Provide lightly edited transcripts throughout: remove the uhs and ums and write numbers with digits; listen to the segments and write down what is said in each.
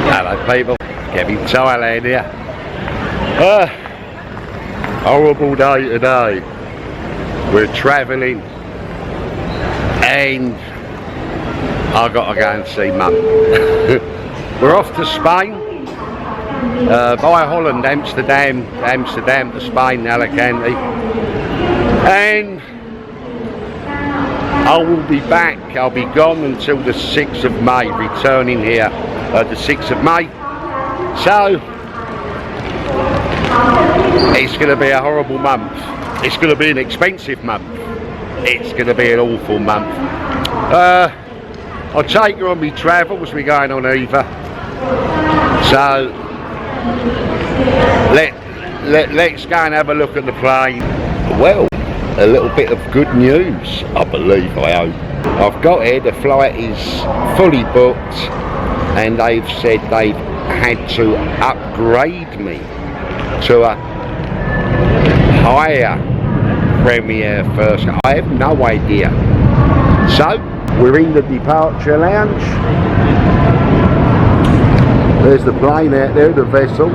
Hello people, Kev-In-Thailand here. Horrible day today. We're travelling and I've got to go and see Mum. We're off to Spain, via Holland, Amsterdam to Spain, Alicante, and I will be back. I'll be gone until the 6th of May, returning here the 6th of May. So it's going to be a horrible month. It's going to be an expensive month. It's going to be an awful month. I'll take you on my travels. We're going on Eva. So let's go and have a look at the plane. Well, a little bit of good news, I believe, I hope. I've got here, the flight is fully booked and they've said they've had to upgrade me to a higher Premier first. I have no idea. So we're in the departure lounge. There's the plane out there, the vessel.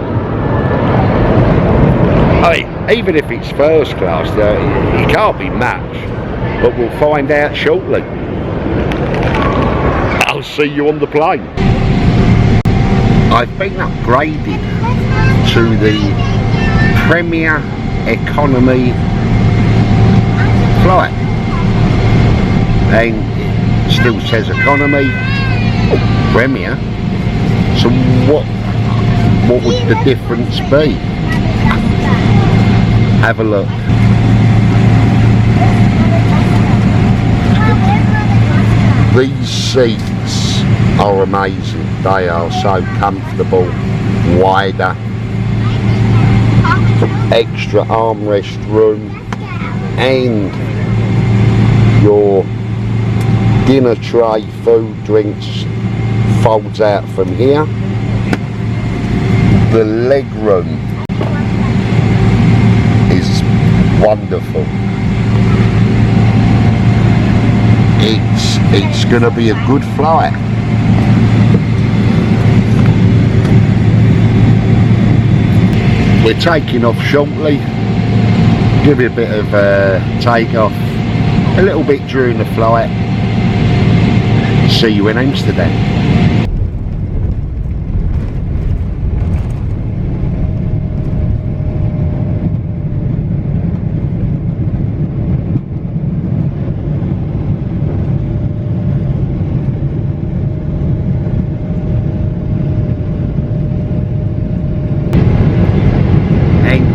I mean, even if it's first class, it can't be much, but we'll find out shortly. I'll see you on the plane. I've been upgraded to the Premier Economy flight, and it still says Economy, Premier. So what would the difference be? Have a look. These seats are amazing. They are so comfortable, wider, extra armrest room, and your dinner tray, food, drinks folds out from here. The leg room is wonderful. It's going to be a good flight. We're taking off shortly. Give you a bit of takeoff, a little bit during the flight. See you in Amsterdam.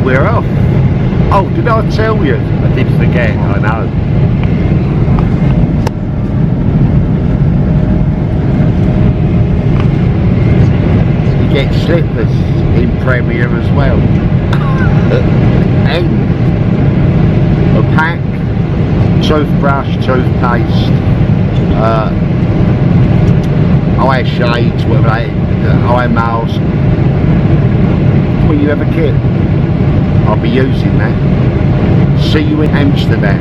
We're off. Oh, did I tell you? I did forget, I know. You get slippers in Premier as well. And a pack, toothbrush, toothpaste, eye shades, whatever they, eye mask. Will you have a kit? I'll be using that. See you in Amsterdam.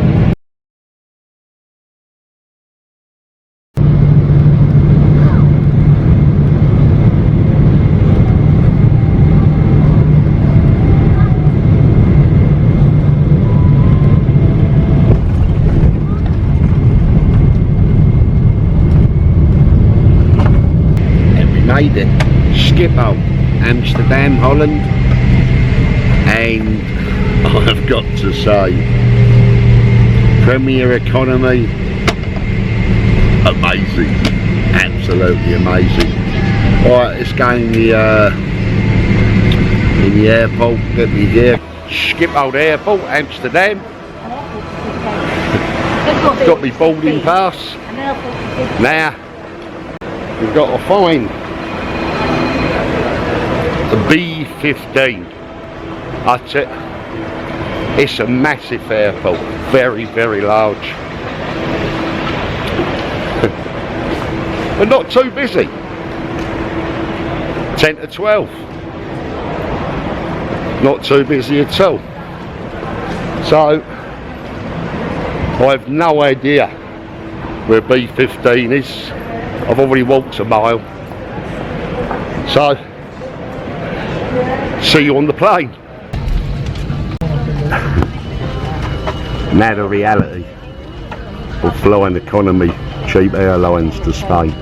And we made it. Schiphol, Amsterdam, Holland. And I've got to say, Premier Economy, amazing, absolutely amazing. Alright, let's go in the airport, get me there. Schiphol Airport, Amsterdam. Got me boarding pass. Now, we've got to find the B15. It's a massive airport, very, very large. But not too busy. 10 to 12. Not too busy at all. So, I have no idea where B15 is. I've already walked a mile. So, see you on the plane. Now the reality of flying economy cheap airlines to Spain.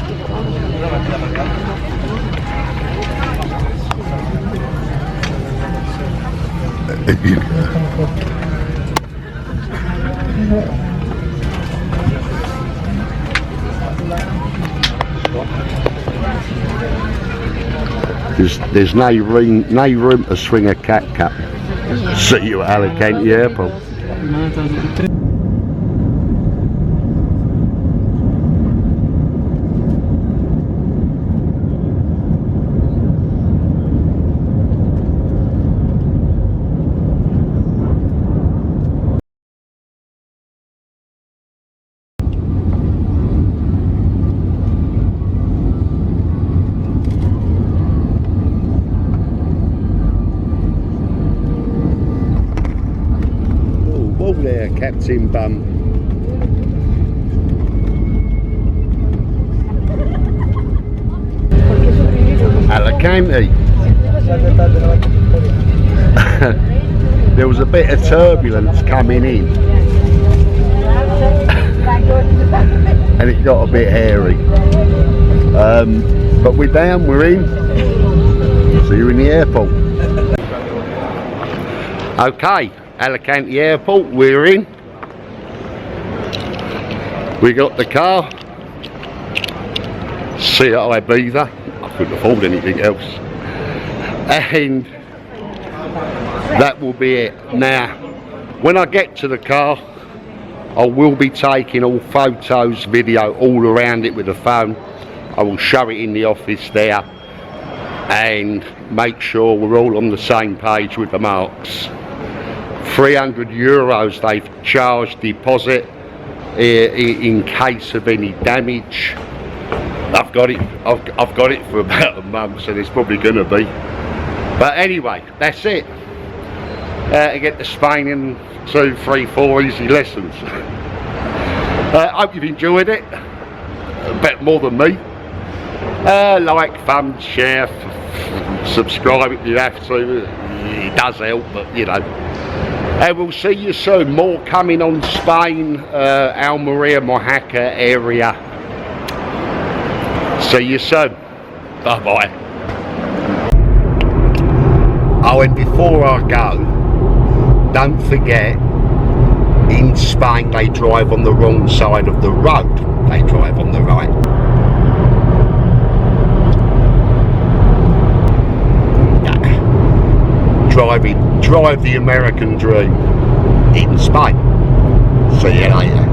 There's no room to swing a cat cup. See you at Alicante Airport. There, Captain Bum. Alicante. There was a bit of turbulence coming in and it got a bit hairy, but we're down, we're in. See you in the airport. Okay, Alicante Airport, we're in. We got the car. See at Ibiza. I couldn't afford anything else. And that will be it. Now, when I get to the car, I will be taking all photos, video, all around it with the phone. I will show it in the office there and make sure we're all on the same page with the marks. €300 they've charged deposit in case of any damage. I've got it for about a month, so there's probably going to be. But anyway, that's it. To get to Spain in 2, 3, 4 easy lessons. I hope you've enjoyed it. A bit more than me. Like, thumb, share, subscribe if you have to. It does help, but you know. And we'll see you soon. More coming on Spain, Almeria Mojacar area. See you soon. Bye bye. Oh, and before I go, don't forget, in Spain they drive on the wrong side of the road. They drive on the right. Drive the American dream in Spain. See you later.